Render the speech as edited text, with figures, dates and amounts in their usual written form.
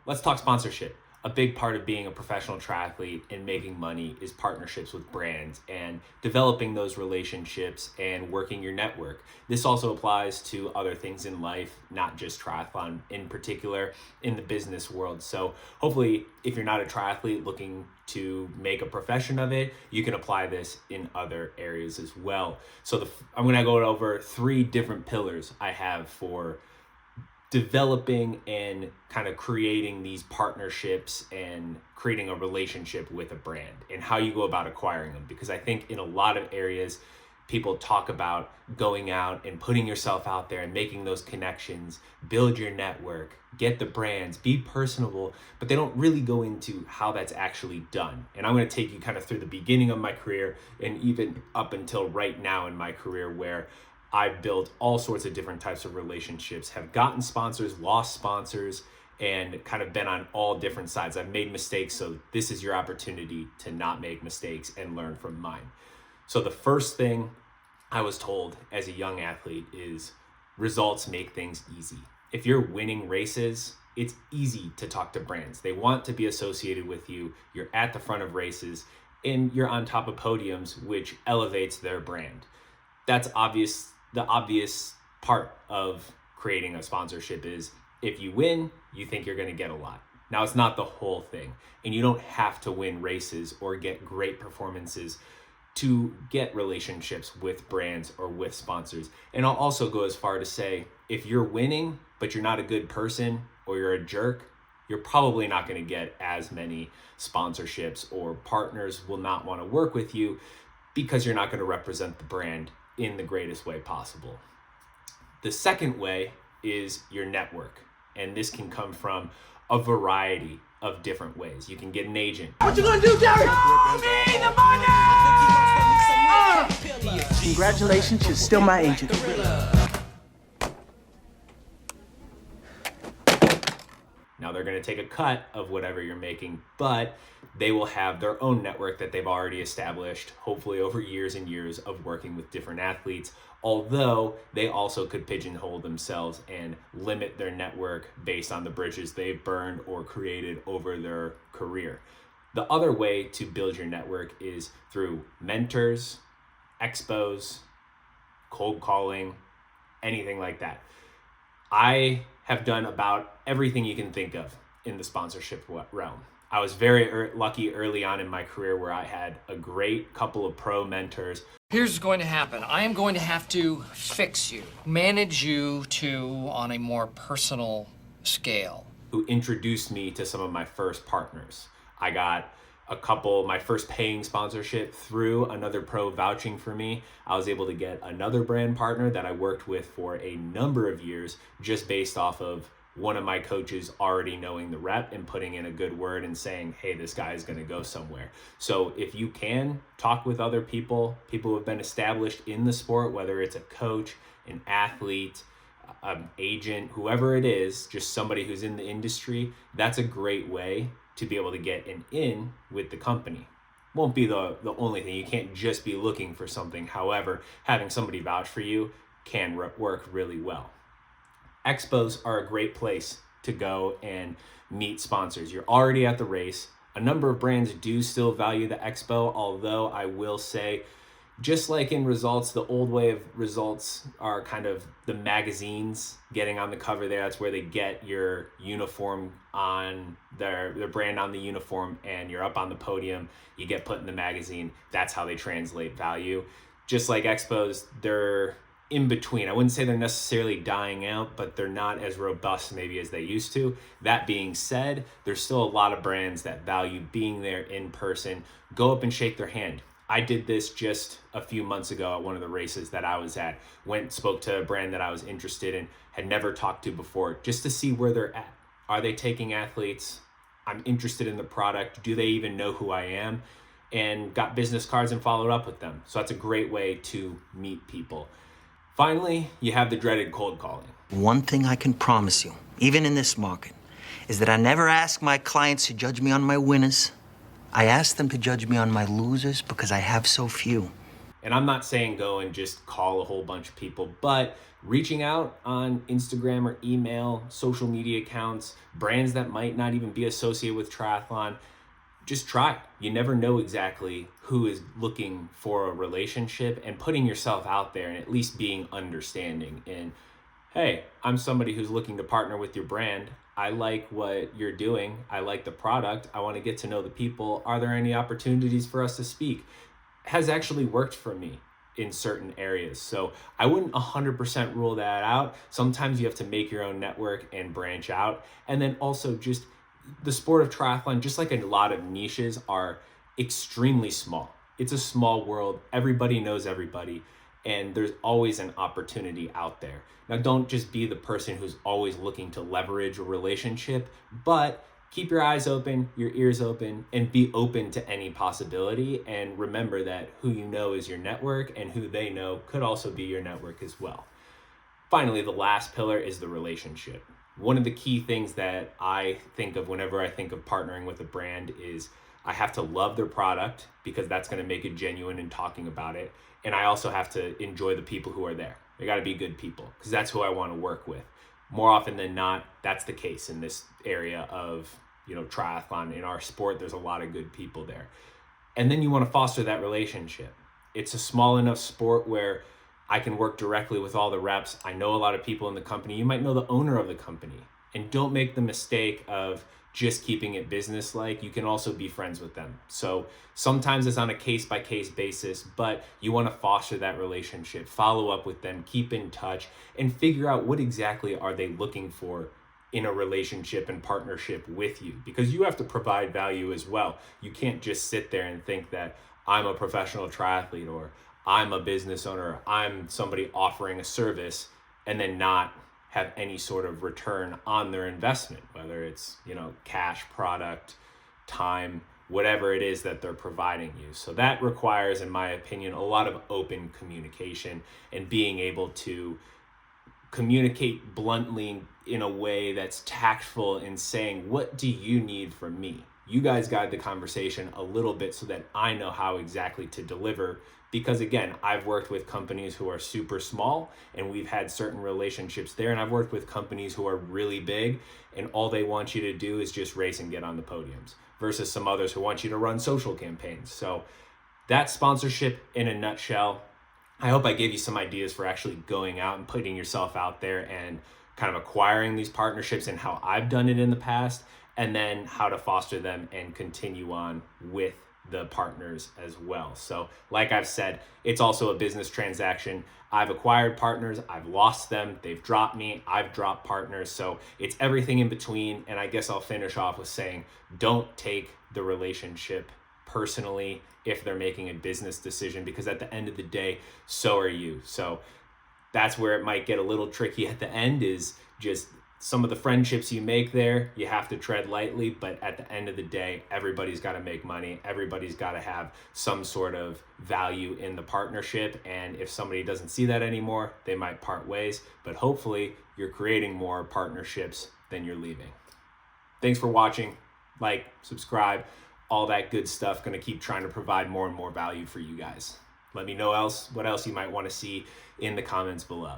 let's talk sponsorship. A big part of being a professional triathlete and making money is partnerships with brands and developing those relationships and working your network. This also applies to other things in life, not just triathlon in particular, in the business world. So hopefully, if you're not a triathlete looking to make a profession of it, you can apply this in other areas as well. So I'm going to go over 3 different pillars I have for developing and kind of creating these partnerships and creating a relationship with a brand and how you go about acquiring them. Because I think in a lot of areas, people talk about going out and putting yourself out there and making those connections, build your network, get the brands, be personable, but they don't really go into how that's actually done. And I'm going to take you kind of through the beginning of my career and even up until right now in my career, where I've built all sorts of different types of relationships, have gotten sponsors, lost sponsors, and kind of been on all different sides. I've made mistakes, so this is your opportunity to not make mistakes and learn from mine. So the first thing I was told as a young athlete is results make things easy. If you're winning races, it's easy to talk to brands. They want to be associated with you. You're at the front of races and you're on top of podiums, which elevates their brand. That's obvious. The obvious part of creating a sponsorship is if you win, you think you're going to get a lot. Now, it's not the whole thing, and you don't have to win races or get great performances to get relationships with brands or with sponsors. And I'll also go as far to say, if you're winning, but you're not a good person or you're a jerk, you're probably not going to get as many sponsorships, or partners will not want to work with you because you're not going to represent the brand in the greatest way possible. The second way is your network. And this can come from a variety of different ways. You can get an agent. What you gonna do, Derek? Show me the money! Congratulations, you're still my agent. Now they're going to take a cut of whatever you're making, but they will have their own network that they've already established, hopefully over years and years of working with different athletes, although they also could pigeonhole themselves and limit their network based on the bridges they've burned or created over their career. The other way to build your network is through mentors, expos, cold calling, anything like that. I have done about everything you can think of in the sponsorship realm. I was very lucky early on in my career where I had a great couple of pro mentors. Here's what's going to happen. I am going to have to fix you, manage you to on a more personal scale. Who introduced me to some of my first partners. I got my first paying sponsorship through another pro vouching for me. I was able to get another brand partner that I worked with for a number of years just based off of one of my coaches already knowing the rep and putting in a good word and saying, hey, this guy is going to go somewhere. So if you can talk with other people who have been established in the sport, whether it's a coach, an athlete, an agent, whoever it is, just somebody who's in the industry, that's a great way to be able to get an in with the company. Won't be the only thing. You can't just be looking for something. However, having somebody vouch for you can work really well. Expos are a great place to go and meet sponsors. You're already at the race. A number of brands do still value the expo, although I will say, just like in results, the old way of results are kind of the magazines getting on the cover there. That's where they get your uniform on their brand on the uniform, and you're up on the podium, you get put in the magazine. That's how they translate value. Just like expos, they're in between. I wouldn't say they're necessarily dying out, but they're not as robust maybe as they used to. That being said, there's still a lot of brands that value being there in person. Go up and shake their hand. I did this just a few months ago at one of the races that I was at. Went, spoke to a brand that I was interested in, had never talked to before, just to see where they're at. Are they taking athletes? I'm interested in the product. Do they even know who I am? And got business cards and followed up with them. So that's a great way to meet people. Finally, you have the dreaded cold calling. One thing I can promise you, even in this market, is that I never ask my clients to judge me on my winners. I ask them to judge me on my losers because I have so few. And I'm not saying go and just call a whole bunch of people, but reaching out on Instagram or email, social media accounts, brands that might not even be associated with triathlon, just try. You never know exactly who is looking for a relationship, and putting yourself out there and at least being understanding in, hey, I'm somebody who's looking to partner with your brand. I like what you're doing. I like the product. I want to get to know the people. Are there any opportunities for us to speak? Has actually worked for me in certain areas. So I wouldn't 100% rule that out. Sometimes you have to make your own network and branch out. And then also just the sport of triathlon, just like a lot of niches, are extremely small. It's a small world. Everybody knows everybody, and there's always an opportunity out there. Now, don't just be the person who's always looking to leverage a relationship, but keep your eyes open, your ears open, and be open to any possibility. And remember that who you know is your network, and who they know could also be your network as well. Finally, the last pillar is the relationship. One of the key things that I think of whenever I think of partnering with a brand is I have to love their product, because that's going to make it genuine in talking about it. And I also have to enjoy the people who are there. They got to be good people, because that's who I want to work with. More often than not, that's the case in this area of, triathlon. In our sport, there's a lot of good people there. And then you want to foster that relationship. It's a small enough sport where I can work directly with all the reps. I know a lot of people in the company. You might know the owner of the company. And don't make the mistake of just keeping it business-like. You can also be friends with them. So sometimes it's on a case-by-case basis, but you want to foster that relationship, follow up with them, keep in touch, and figure out what exactly are they looking for in a relationship and partnership with you, because you have to provide value as well. You can't just sit there and think that I'm a professional triathlete, or I'm a business owner, I'm somebody offering a service, and then not have any sort of return on their investment, whether it's, cash, product, time, whatever it is that they're providing you. So that requires, in my opinion, a lot of open communication and being able to communicate bluntly in a way that's tactful in saying, what do you need from me? You guys guide the conversation a little bit so that I know how exactly to deliver. Because again, I've worked with companies who are super small and we've had certain relationships there. And I've worked with companies who are really big and all they want you to do is just race and get on the podiums, versus some others who want you to run social campaigns. So that's sponsorship in a nutshell. I hope I gave you some ideas for actually going out and putting yourself out there and kind of acquiring these partnerships, and how I've done it in the past, and then how to foster them and continue on with the partners as well. So like I've said, it's also a business transaction. I've acquired partners, I've lost them, they've dropped me, I've dropped partners. So it's everything in between. And I guess I'll finish off with saying, don't take the relationship personally if they're making a business decision, because at the end of the day, so are you. So that's where it might get a little tricky at the end, is just some of the friendships you make there, you have to tread lightly, but at the end of the day, everybody's got to make money. Everybody's got to have some sort of value in the partnership. And if somebody doesn't see that anymore, they might part ways, but hopefully you're creating more partnerships than you're leaving. Thanks for watching. Like, subscribe, all that good stuff. Going to keep trying to provide more and more value for you guys. Let me know what else you might want to see in the comments below.